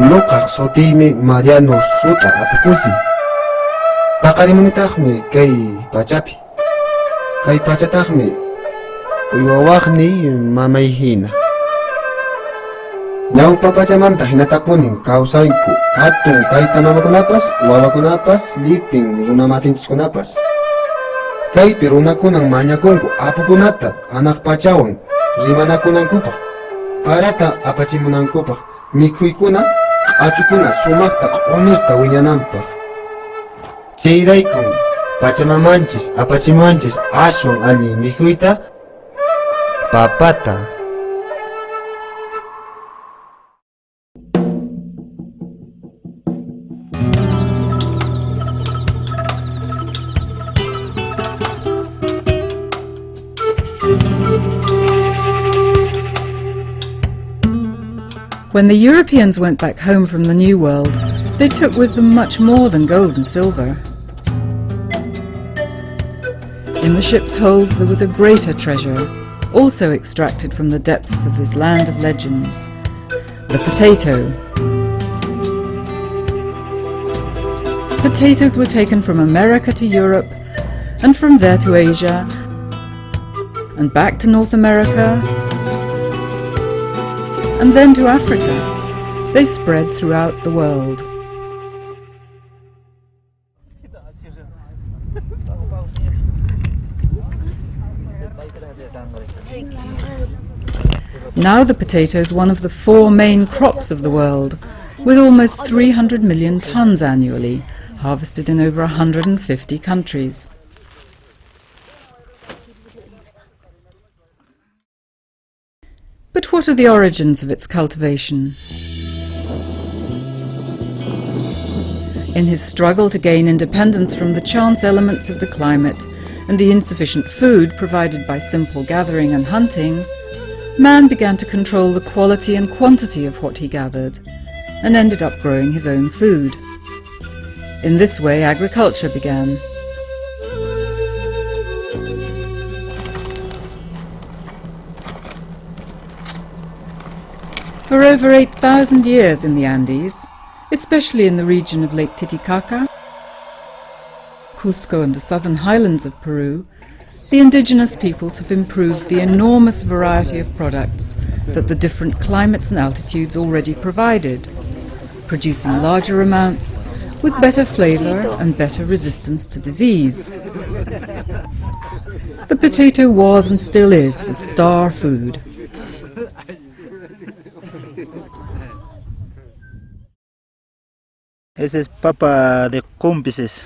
Nuqaq sutiymi Mariano Suta apukusi. Paqarimunitaqmi kay pachapi. Kay pachataqmi uywawaqni mamayhina. Ñawpa pachamanta hinatapunin kawsayku hatun taytamamakunapas, wawakunapas, lipin runamasinchikunapas. Kaypi runakunan mañakunku apukunata hanaq pachawan rimanakunankupaq, parata apachimunankupaq, mikhuykuna, q'achukuna sumaqta q'umirta wiñananpaq. Chayraykun pachamamanchis apachimanchis ashwan allin mikhuyta, papata. When the Europeans went back home from the New World, they took with them much more than gold and silver. In the ship's holds there was a greater treasure, also extracted from the depths of this land of legends: the potato. Potatoes were taken from America to Europe, and from there to Asia, and back to North America, and then to Africa. They spread throughout the world. Now the potato is one of the 4 main crops of the world, with almost 300 million tons annually, harvested in over 150 countries. But what are the origins of its cultivation? In his struggle to gain independence from the chance elements of the climate and the insufficient food provided by simple gathering and hunting, man began to control the quality and quantity of what he gathered, and ended up growing his own food. In this way, agriculture began. For over 8,000 years in the Andes, especially in the region of Lake Titicaca, Cusco and the southern highlands of Peru, the indigenous peoples have improved the enormous variety of products that the different climates and altitudes already provided, producing larger amounts with better flavor and better resistance to disease. The potato was and still is the star food. Ese es papa de cómpices.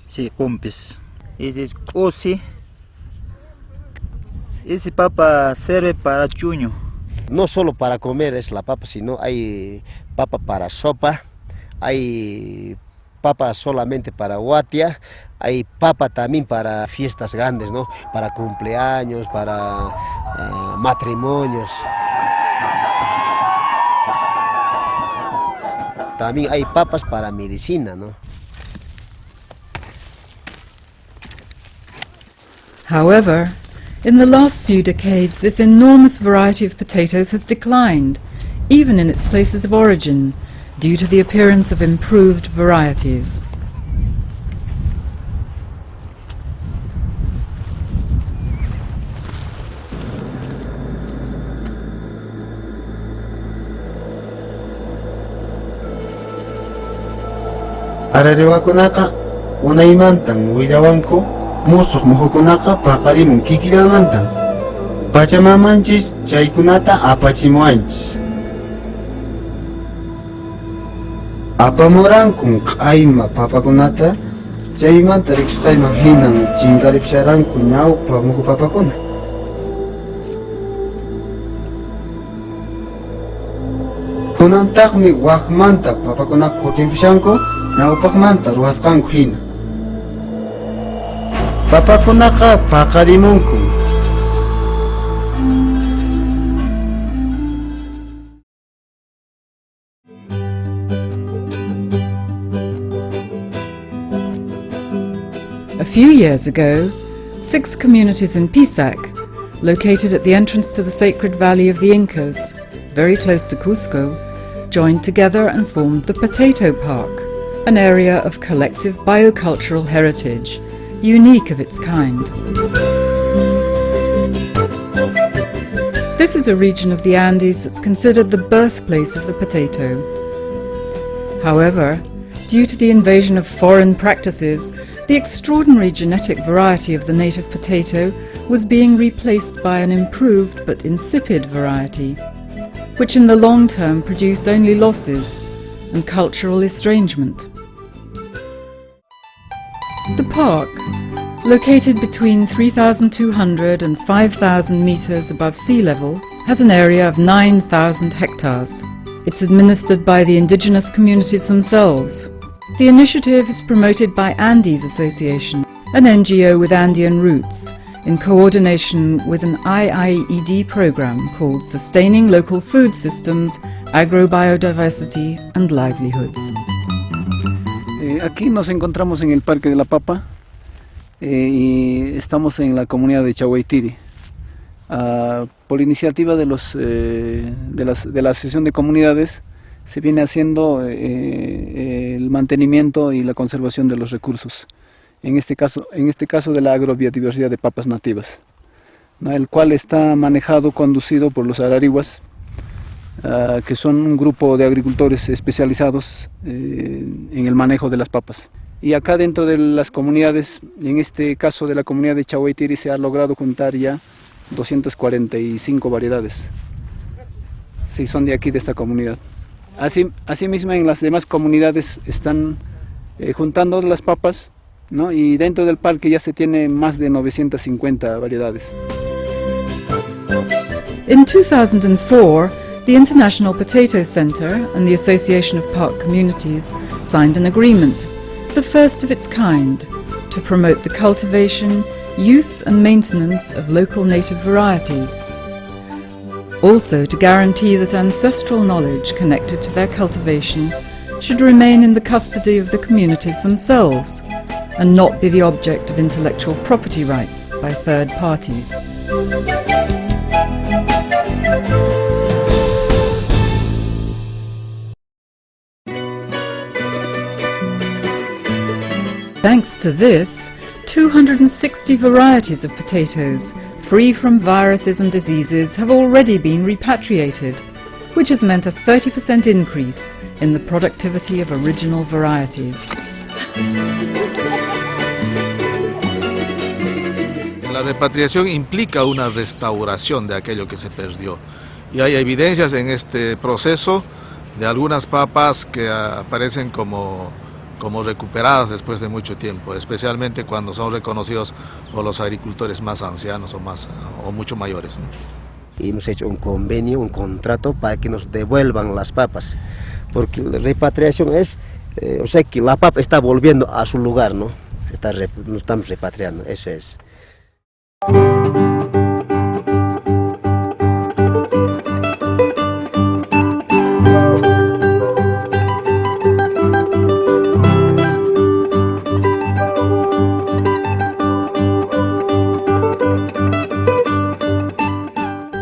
Sí, cómpis. Ese es cosi. Ese papa sirve para chuño. No solo para comer es la papa, sino hay papa para sopa, hay papa solamente para guatia, hay papa también para fiestas grandes, ¿no? Para cumpleaños, para matrimonios. También hay papas para medicina, ¿no? However, in the last few decades, this enormous variety of potatoes has declined, even in its places of origin, due to the appearance of improved varieties. Ararewakunaqa unaymantan willawanku, musuq muhukunaqa paqarimun kikillamantan. Pachamamanchis chaykunata apachimuwanchis. Apamuranku q'ayma papakunata, chaymanta rikusqayman hinan chinkaripsharanku ñawpa muhu papakuna. Kunantaqmi waqmanta papakunaqa kutimpishanku, ñawpaqmanta ruwasqanku hina. Papakunaqa paqarimunku. A few years ago, 6 communities in Pisac, located at the entrance to the sacred valley of the Incas, very close to Cusco, joined together and formed the Potato Park, an area of collective biocultural heritage, unique of its kind. This is a region of the Andes that's considered the birthplace of the potato. However, due to the invasion of foreign practices, the extraordinary genetic variety of the native potato was being replaced by an improved but insipid variety, which in the long term produced only losses and cultural estrangement. The park, located between 3,200 and 5,000 meters above sea level, has an area of 9,000 hectares. It's administered by the indigenous communities themselves. The initiative is promoted by Andes Association, an NGO with Andean roots, in coordination with an IIED program called Sustaining Local Food Systems, Agrobiodiversity and Livelihoods. Aquí nos encontramos en el Parque de la Papa y estamos en la comunidad de Chahuaytiri. Por iniciativa de la Asociación de Comunidades se viene haciendo el mantenimiento y la conservación de los recursos, en este caso de la agrobiodiversidad de papas nativas, ¿no? El cual está manejado, conducido por los ararihuas, que son un grupo de agricultores especializados en el manejo de las papas. Y acá dentro de las comunidades, en este caso de la comunidad de Chahuaytiri, se ha logrado juntar ya 245 variedades. Sí, son de aquí, de esta comunidad. Asimismo, en las demás comunidades están juntando las papas, ¿no? Y dentro del parque ya se tiene más de 950 variedades. In 2004, the International Potato Center and the Association of Park Communities signed an agreement, the first of its kind, to promote the cultivation, use and maintenance of local native varieties. Also to guarantee that ancestral knowledge connected to their cultivation should remain in the custody of the communities themselves and not be the object of intellectual property rights by third parties. Thanks to this, 260 varieties of potatoes, free from viruses and diseases, have already been repatriated, which has meant a 30% increase in the productivity of original varieties. La repatriación implica una restauración de aquello que se perdió. Y hay evidencias en este proceso de algunas papas que aparecen como recuperadas después de mucho tiempo, especialmente cuando son reconocidos por los agricultores más ancianos o mucho mayores, ¿no? Y hemos hecho un convenio, un contrato para que nos devuelvan las papas, porque la repatriación es, o sea que la papa está volviendo a su lugar, ¿no? Nos estamos repatriando, eso es.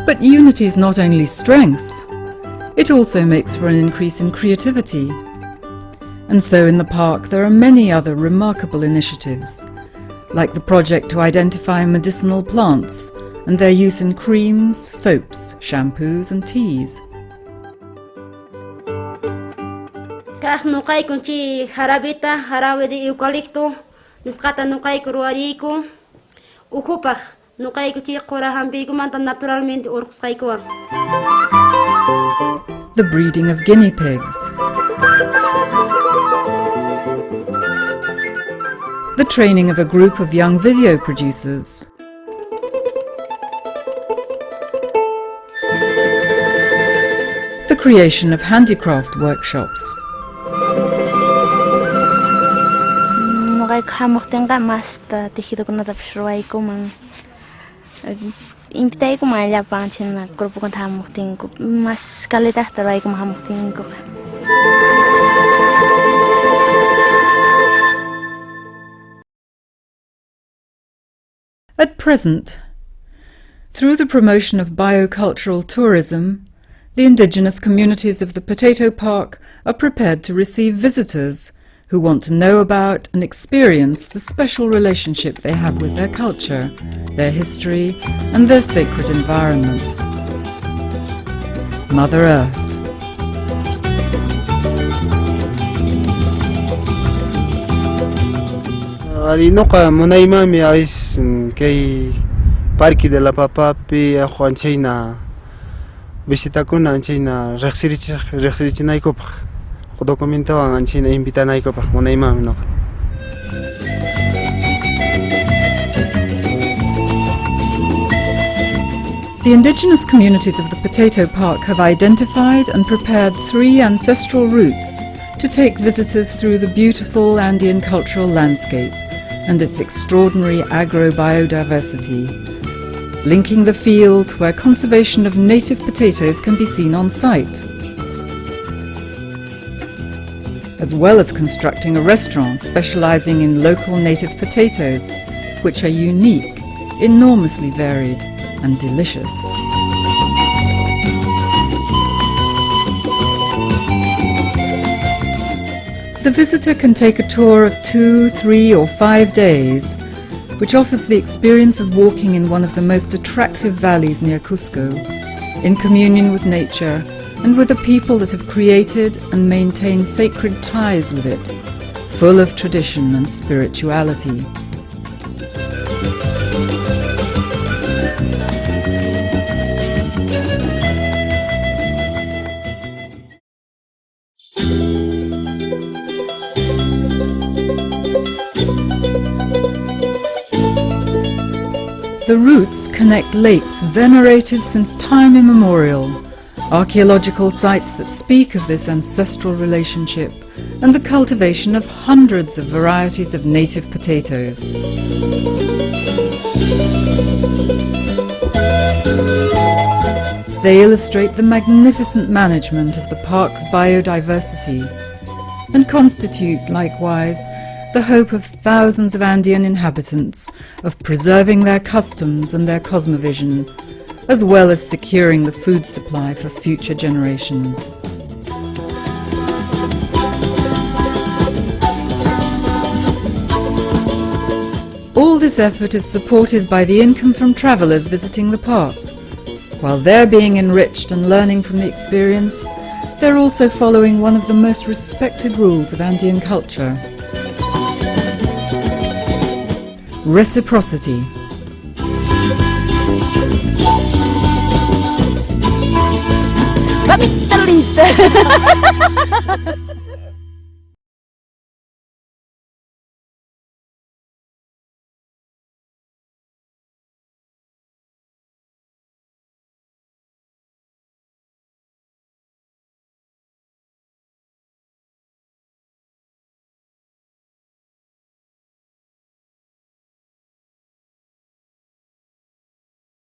But unity is not only strength, it also makes for an increase in creativity. And so in the park there are many other remarkable initiatives, like the project to identify medicinal plants and their use in creams, soaps, shampoos and teas. Harabita, harawe de eucalipto, niscata nucaico ruarico, ukupach, nucaico chicora hampico manta naturalmente urcaicoa. The breeding of guinea pigs. The training of a group of young video producers. The creation of handicraft workshops. Hamurtenga masta tejido con nada pshruai kuman. Impitay kuman la panchin na grupo con hamurtengo mas kalita tarai kuman hamurtengo. At present, through the promotion of biocultural tourism, The indigenous communities of the Potato Park are prepared to receive visitors who want to know about and experience the special relationship they have with their culture, their history, and their sacred environment. Mother Earth. Arinoka monaimami ais kay Parque de la Papa pi Juan China visita kuna China reksirichinayko documentawan China invitanayko monaimami no. The indigenous communities of the Potato Park have identified and prepared 3 ancestral routes to take visitors through the beautiful Andean cultural landscape and its extraordinary agrobiodiversity, linking the fields where conservation of native potatoes can be seen on site, as well as constructing a restaurant specializing in local native potatoes, which are unique, enormously varied, and delicious. The visitor can take a tour of 2, 3, or 5 days, which offers the experience of walking in one of the most attractive valleys near Cusco, in communion with nature and with a people that have created and maintained sacred ties with it, full of tradition and spirituality. The routes connect lakes venerated since time immemorial, archaeological sites that speak of this ancestral relationship, and the cultivation of hundreds of varieties of native potatoes. They illustrate the magnificent management of the park's biodiversity and constitute, likewise, the hope of thousands of Andean inhabitants of preserving their customs and their cosmovision, as well as securing the food supply for future generations. All this effort is supported by the income from travellers visiting the park. While they're being enriched and learning from the experience, they're also following one of the most respected rules of Andean culture: reciprocity. Kami terlintas.